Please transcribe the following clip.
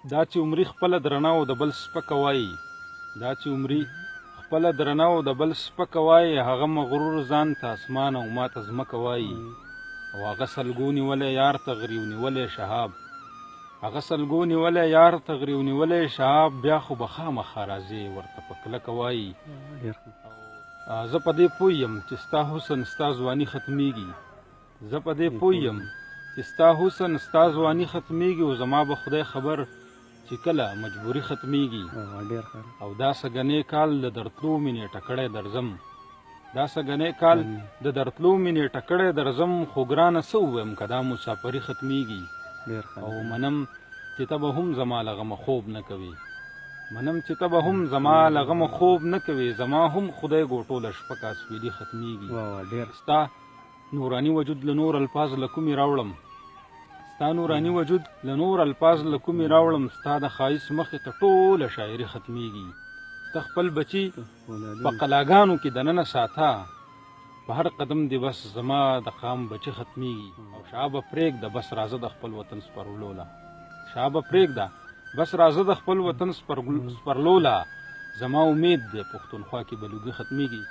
دا چې عمري خپله درنه او د بل سپکه وایي دا چې عمري خپله درنه او د بل سپکه وایي هغه مغرور ځان ته اسمان او ما ته ځمکه وایي او هغه سلګو نیولی یار ته غریو نیولی شهاب هغه سلګو نیولی یار ته غریو نیولی شهاب بیا خو به خامخا راځې ورته په کلکه وایي زه په دې پوه یم چې ستا حسن ستا ځواني ختمیږي زه په دې پوه یم چې ستا حسن ستا ځواني ختمیږي او زما به خدای خبر چې کله مجبوري ختمیږي او دا سګنې کال د درتلو مې نیټه کړی درځم دا سګنې کال د درتلو مې نیټه کړی درځم خو ګرانه څه ووایم که دا مسافري ختمیږي او منم چې ته به هم زما له غمه خوب نه کوې منم چې ته به هم زما له غمه خوب نه کوې زما هم خدای ګوټوله شپه کاسویلي ختمیږي ستا نوراني وجود له نور الفاظ له کومې راوړم ستا نوراني وجود له نور الفاظ له کومې راوړم ستا د ښایست مخې ته ټوله شاعري ختمیږي ته خپل بچي په قلاګانو کې دننه ساته په هر قدم دی بس زما د قام بچي ختمیږي او شابه پرېږده بس راځه د خپل وطن سپرلوله شابه پرېږده بس راځه د خپل وطن سپرلوله زما امید دی پښتونخوا کې به لوګي ختمیږي